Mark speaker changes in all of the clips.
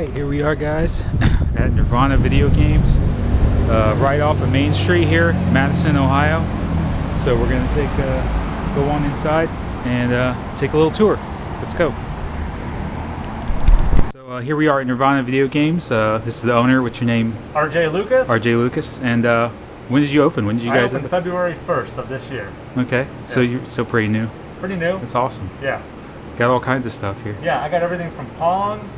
Speaker 1: Alright, here we are guys at Nirvana Video Games, right off of Main Street here, Madison, Ohio. So we're going to go on inside and take a little tour. Let's go. So here we are at Nirvana Video Games. This is the owner. What's your name?
Speaker 2: RJ Lucas.
Speaker 1: RJ Lucas. And when did you open? When did you guys
Speaker 2: open? February 1st of this year.
Speaker 1: Okay,
Speaker 2: yeah.
Speaker 1: So you're still pretty new.
Speaker 2: Pretty new.
Speaker 1: That's awesome.
Speaker 2: Yeah.
Speaker 1: Got all kinds of stuff here.
Speaker 2: Yeah, I got everything from Pong,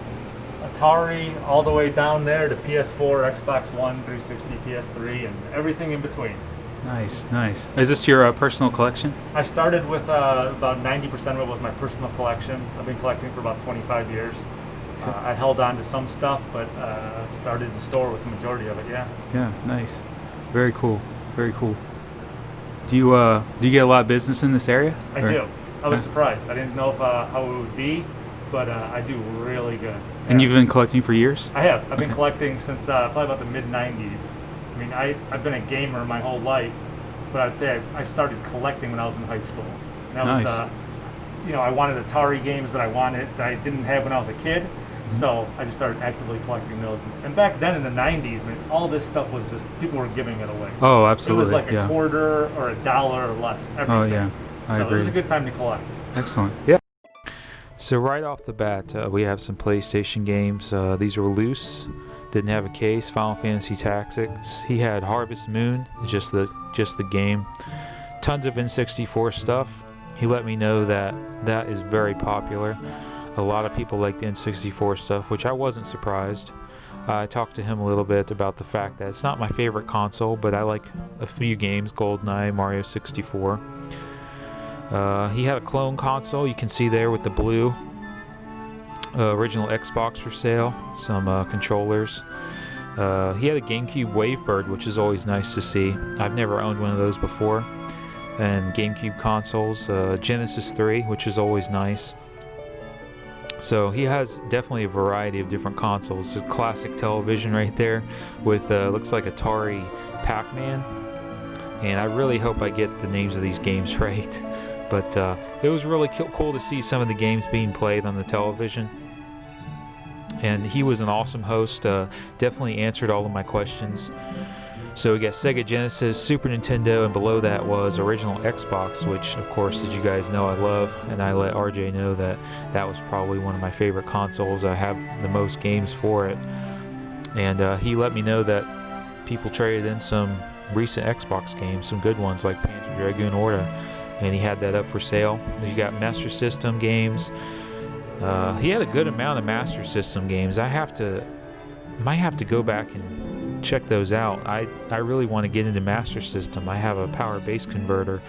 Speaker 2: Atari, all the way down there to PS4, Xbox One, 360, PS3, and everything in between.
Speaker 1: Nice, nice. Is this your personal collection?
Speaker 2: I started with about 90% of it was my personal collection. I've been collecting for about 25 years. I held on to some stuff, but started the store with the majority of it. Yeah.
Speaker 1: Yeah, nice. Very cool. Very cool. Do you get a lot of business in this area?
Speaker 2: I do. I was surprised. I didn't know if, how it would be, but I do really good.
Speaker 1: And you've been collecting for years?
Speaker 2: I have. I've been collecting since probably about the mid-90s. I mean, I've been a gamer my whole life, but I'd say I started collecting when I was in high school. And that
Speaker 1: nice.
Speaker 2: was, you know, I wanted Atari games that I didn't have when I was a kid. So I just started actively collecting those. And back then in the 90s, I mean, all this stuff was just, people were giving it away.
Speaker 1: Oh, absolutely.
Speaker 2: It was like a quarter or a dollar or less. Everything.
Speaker 1: Oh, yeah. I
Speaker 2: agree.
Speaker 1: So
Speaker 2: it was a good time to collect.
Speaker 1: Excellent. Yeah. So right off the bat, we have some PlayStation games. These were loose. Didn't have a case. Final Fantasy Tactics. He had Harvest Moon, just the game. Tons of N64 stuff. He let me know that that is very popular. A lot of people like the N64 stuff, which I wasn't surprised. I talked to him a little bit about the fact that it's not my favorite console, but I like a few games, GoldenEye, Mario 64. He had a clone console, you can see there with the blue. Original Xbox for sale, some controllers. He had a GameCube Wavebird, which is always nice to see. I've never owned one of those before. And GameCube consoles, Genesis 3, which is always nice. So he has definitely a variety of different consoles. A classic television right there with looks like Atari Pac-Man. And I really hope I get the names of these games right. But it was really cool to see some of the games being played on the television. And he was an awesome host, definitely answered all of my questions. So we got Sega Genesis, Super Nintendo, and below that was original Xbox, which of course, as you guys know, I love. And I let RJ know that that was probably one of my favorite consoles. I have the most games for it. And he let me know that people traded in some recent Xbox games, some good ones like Panzer Dragoon Orta. And he had that up for sale. You got Master System games. He had a good amount of Master System games. I might have to go back and check those out. I really want to get into Master System. I have a power base converter,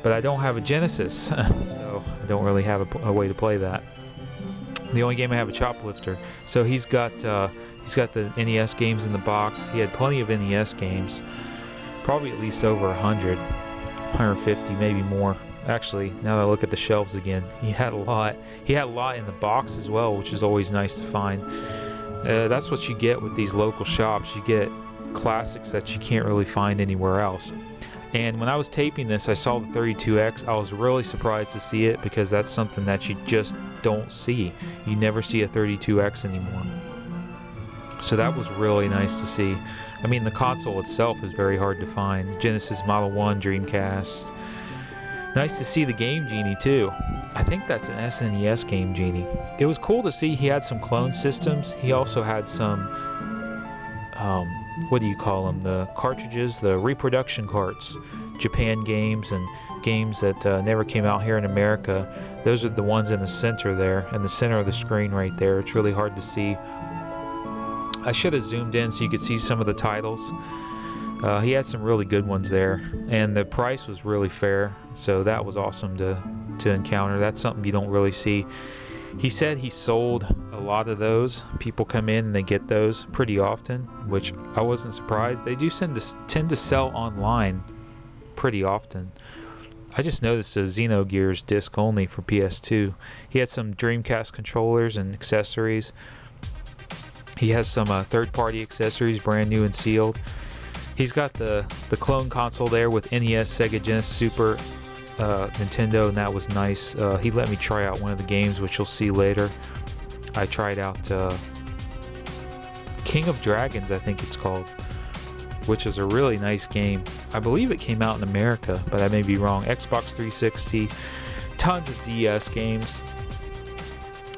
Speaker 1: but I don't have a Genesis, so I don't really have a way to play that. The only game I have is Choplifter. So he's got the NES games in the box. He had plenty of NES games, probably at least over 100. 150, maybe more. Actually, now that I look at the shelves again, he had a lot. He had a lot in the box as well, which is always nice to find. That's what you get with these local shops. You get classics that you can't really find anywhere else. And when I was taping this, I saw the 32X. I was really surprised to see it because that's something that you just don't see. You never see a 32X anymore. So that was really nice to see. I mean, the console itself is very hard to find. Genesis, Model 1, Dreamcast. Nice to see the Game Genie, too. I think that's an SNES Game Genie. It was cool to see he had some clone systems. He also had some, what do you call them? The cartridges, the reproduction carts. Japan games and games that never came out here in America. Those are the ones in the center there, in the center of the screen right there. It's really hard to see. I should have zoomed in so you could see some of the titles. He had some really good ones there, and the price was really fair, so that was awesome to encounter. That's something you don't really see. He said he sold a lot of those. People come in and they get those pretty often, which I wasn't surprised. They do tend to sell online pretty often. I just noticed the Xenogears disc only for PS2. He had some Dreamcast controllers and accessories. He has some third-party accessories, brand new and sealed. He's got the clone console there with NES, Sega Genesis, Super Nintendo, and that was nice. He let me try out one of the games, which you'll see later. I tried out King of Dragons, I think it's called, which is a really nice game. I believe it came out in America, but I may be wrong. Xbox 360, tons of DS games.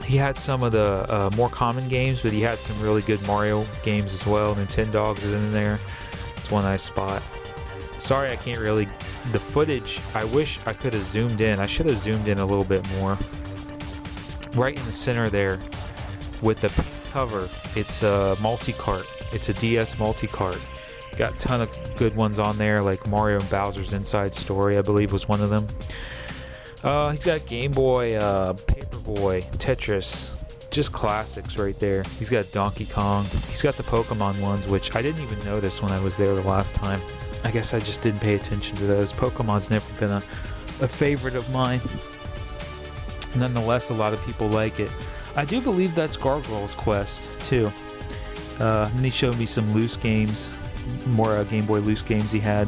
Speaker 1: He had some of the more common games, but he had some really good Mario games as well. Nintendogs is in there. It's one nice spot. Sorry, I can't really... The footage, I wish I could have zoomed in. I should have zoomed in a little bit more. Right in the center there, with the cover, it's a multi-cart. It's a DS multi-cart. Got a ton of good ones on there, like Mario and Bowser's Inside Story, I believe was one of them. He's got Game Boy, Paperboy, Tetris, just classics right there. He's got Donkey Kong. He's got the Pokemon ones, which I didn't even notice when I was there the last time. I guess I just didn't pay attention to those. Pokemon's never been a favorite of mine. Nonetheless, a lot of people like it. I do believe that's Gargoyle's Quest, too. And he showed me some loose games, more Game Boy loose games he had,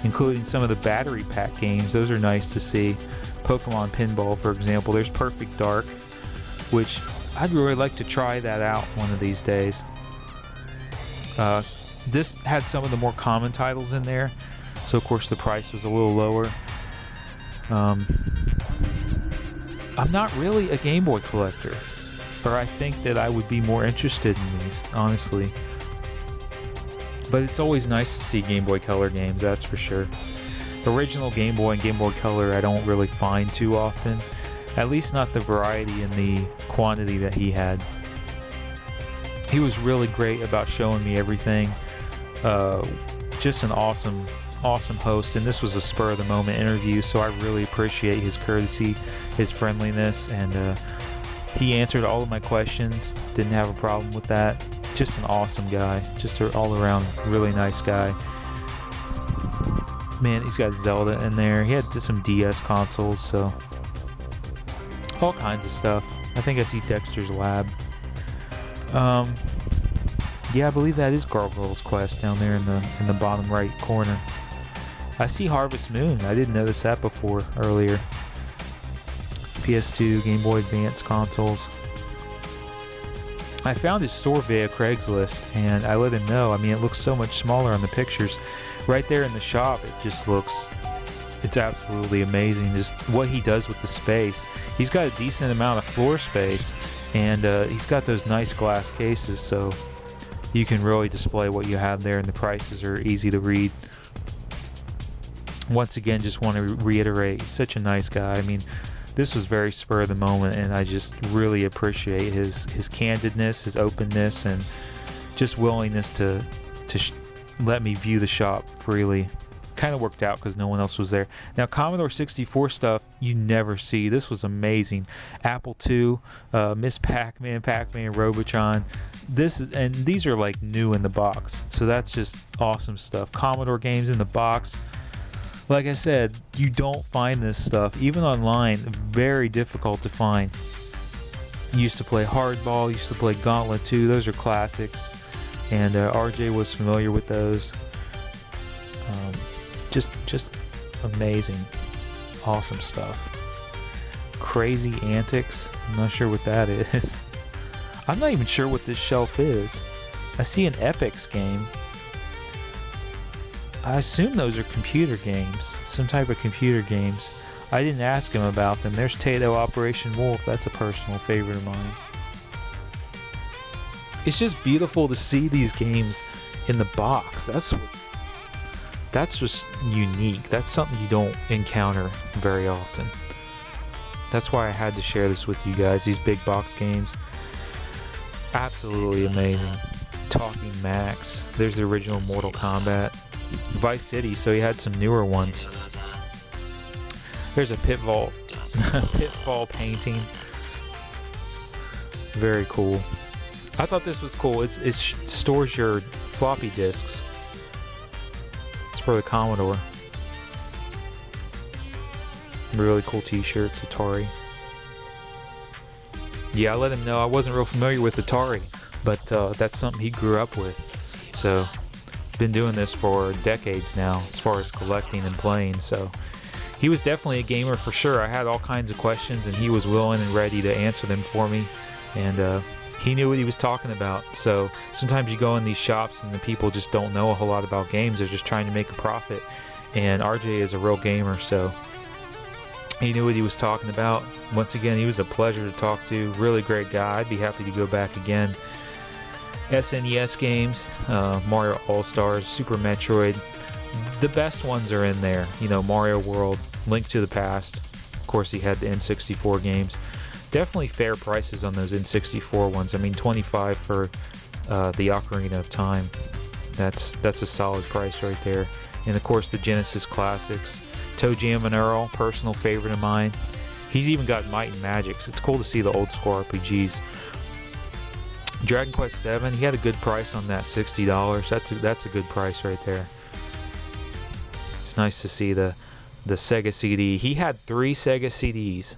Speaker 1: including some of the battery pack games. Those are nice to see. Pokemon Pinball, for example. There's Perfect Dark, which I'd really like to try that out one of these days. This had some of the more common titles in there, so of course the price was a little lower. I'm not really a Game Boy collector, or I think that I would be more interested in these, honestly. But it's always nice to see Game Boy Color games, that's for sure. Original Game Boy and Game Boy Color I don't really find too often, at least not the variety and the quantity that he had. He was really great about showing me everything. Just an awesome host, and this was a spur of the moment interview, so I really appreciate his courtesy, his friendliness, and he answered all of my questions. Didn't have a problem with that. Just an awesome guy, just an all-around really nice guy. Man, he's got Zelda in there. He had some DS consoles, so all kinds of stuff. I think I see Dexter's Lab. Yeah, I believe that is Gargoyle's Quest down there in the bottom right corner. I see Harvest Moon. I didn't notice that before earlier. PS2, Game Boy Advance consoles. I found his store via Craigslist, and I let him know. I mean, it looks so much smaller on the pictures. Right there in the shop, it just looks... It's absolutely amazing, just what he does with the space. He's got a decent amount of floor space, and he's got those nice glass cases, so you can really display what you have there, and the prices are easy to read. Once again, just want to reiterate, he's such a nice guy. I mean, this was very spur of the moment, and I just really appreciate his candidness, his openness, and just willingness to let me view the shop freely. Kind of worked out because no one else was there. Now, Commodore 64 stuff you never see. This was amazing. Apple II, Miss Pac-Man, Robotron. These are like new in the box, so that's just awesome stuff. Commodore games in the box. Like I said, you don't find this stuff even online. Very difficult to find. Used to play Hardball. Used to play Gauntlet 2. Those are classics, and RJ was familiar with those. Just amazing, awesome stuff. Crazy Antics. I'm not sure what that is. I'm not even sure what this shelf is. I see an Epix game. I assume those are computer games, some type of computer games. I didn't ask him about them. There's Tato Operation Wolf. That's a personal favorite of mine. It's just beautiful to see these games in the box. That's just unique. That's something you don't encounter very often. That's why I had to share this with you guys. These big box games, absolutely amazing. Talking Max. There's the original Mortal Kombat. Vice City, so he had some newer ones. There's a Pitfall painting. Very cool. I thought this was cool. It stores your floppy disks. It's for the Commodore. Really cool t-shirts, Atari. Yeah, I let him know I wasn't real familiar with Atari, but that's something he grew up with. So, been doing this for decades now as far as collecting and playing, so he was definitely a gamer for sure. I had all kinds of questions and he was willing and ready to answer them for me, and He knew what he was talking about. So sometimes you go in these shops and the people just don't know a whole lot about games. They're just trying to make a profit. And RJ is a real gamer, so he knew what he was talking about. Once again, he was a pleasure to talk to. Really great guy. I'd be happy to go back again. SNES games, Mario All-Stars, Super Metroid. The best ones are in there. You know, Mario World, Link to the Past. Of course, he had the N64 games. Definitely fair prices on those N64 ones. I mean, $25 for the Ocarina of Time. That's a solid price right there. And of course, the Genesis classics. Toe Jam and Earl, personal favorite of mine. He's even got Might and Magics. It's cool to see the old school RPGs. Dragon Quest VII, he had a good price on that, $60. That's a good price right there. It's nice to see the Sega CD. He had 3 Sega CDs.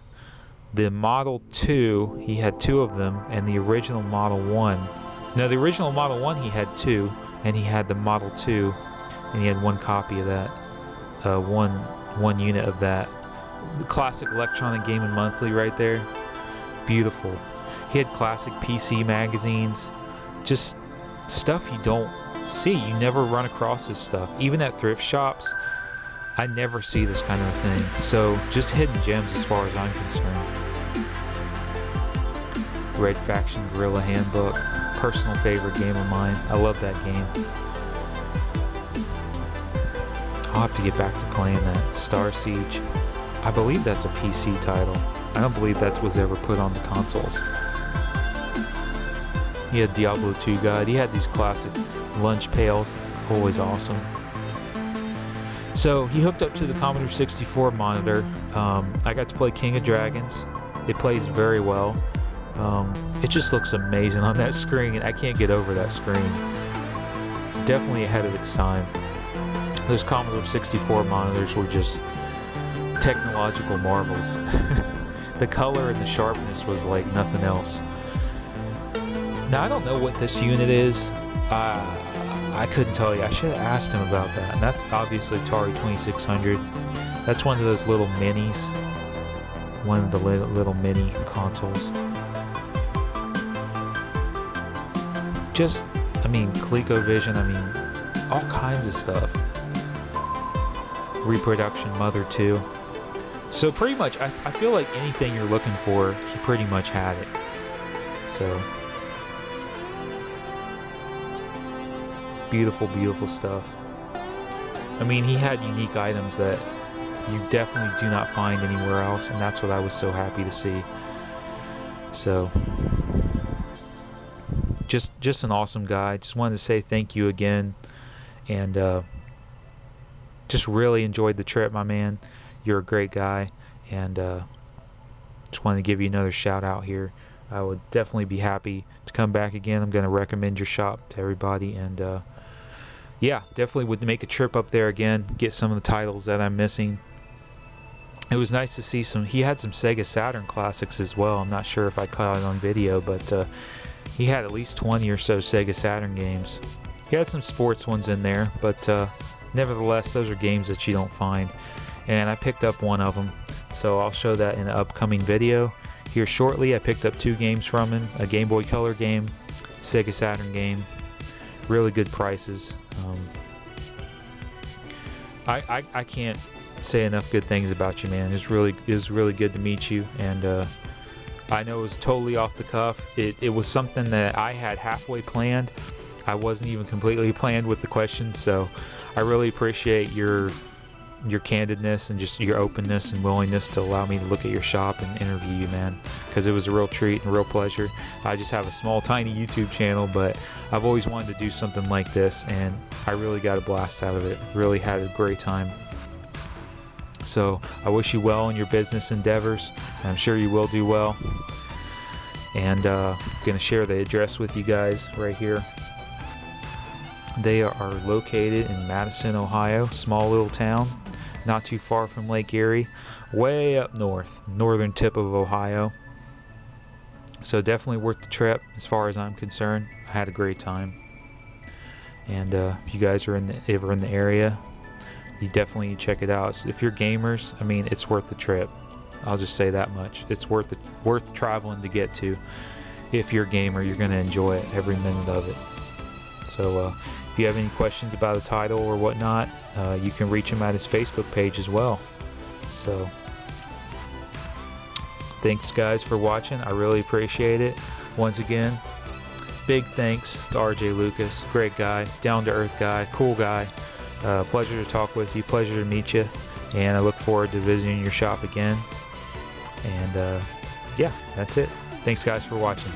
Speaker 1: The Model 2, he had 2 of them, and the original Model 1. No, the original Model 1 he had 2, and he had the Model 2, and he had 1 copy of that. One unit of that. The classic Electronic Gaming Monthly right there. Beautiful. He had classic PC magazines. Just stuff you don't see. You never run across this stuff. Even at thrift shops, I never see this kind of thing. So just hidden gems as far as I'm concerned. Red Faction Guerrilla Handbook. Personal favorite game of mine. I love that game. I'll have to get back to playing that. Star Siege. I believe that's a PC title. I don't believe that was ever put on the consoles. He had Diablo 2 Guide. He had these classic lunch pails. Always awesome. So he hooked up to the Commodore 64 monitor. I got to play King of Dragons. It plays very well. It just looks amazing on that screen. I can't get over that screen. Definitely ahead of its time. Those Commodore 64 monitors were just technological marvels. The color and the sharpness was like nothing else. Now I don't know what this unit is. I couldn't tell you. I should have asked him about that. And that's obviously Atari 2600. That's one of those little minis. One of the little mini consoles. Just, I mean, ColecoVision, I mean, all kinds of stuff. Reproduction Mother 2. So pretty much, I feel like anything you're looking for, he pretty much had it. So, beautiful, beautiful stuff. I mean, he had unique items that you definitely do not find anywhere else, and that's what I was so happy to see. So, just an awesome guy. Just wanted to say thank you again, and just really enjoyed the trip, my man. You're a great guy, and just wanted to give you another shout out here. I would definitely be happy to come back again. I'm going to recommend your shop to everybody, and yeah, definitely would make a trip up there again, get some of the titles that I'm missing. It was nice to see he had some Sega Saturn classics as well. I'm not sure if I caught it on video, but he had at least 20 or so Sega Saturn games. He had some sports ones in there, but nevertheless, those are games that you don't find. And I picked up one of them, so I'll show that in an upcoming video here shortly. I picked up 2 games from him, a Game Boy Color game, Sega Saturn game. Really good prices. I can't say enough good things about you, man. It was really good to meet you, and I know it was totally off the cuff. It was something that I had halfway planned. I wasn't even completely planned with the questions, so I really appreciate your candidness and just your openness and willingness to allow me to look at your shop and interview you, man, because it was a real treat and a real pleasure. I just have a small tiny YouTube channel, but I've always wanted to do something like this, and I really got a blast out of it. Really had a great time. So I wish you well in your business endeavors. I'm sure you will do well. And I'm going to share the address with you guys right here. They are located in Madison, Ohio, small little town, not too far from Lake Erie, way up north, northern tip of Ohio. So definitely worth the trip as far as I'm concerned. I had a great time. And if you guys are ever in the area, you definitely check it out. If you're gamers, I mean, it's worth the trip. I'll just say that much. It's worth traveling to get to. if you're a gamer, you're going to enjoy it, every minute of it. So if you have any questions about the title or whatnot, you can reach him at his Facebook page as well. So thanks guys for watching. I really appreciate it. Once again, big thanks to RJ Lucas. Great guy, down to earth guy, cool guy. Pleasure to talk with you, pleasure to meet you, and I look forward to visiting your shop again. And yeah, that's it. Thanks guys for watching.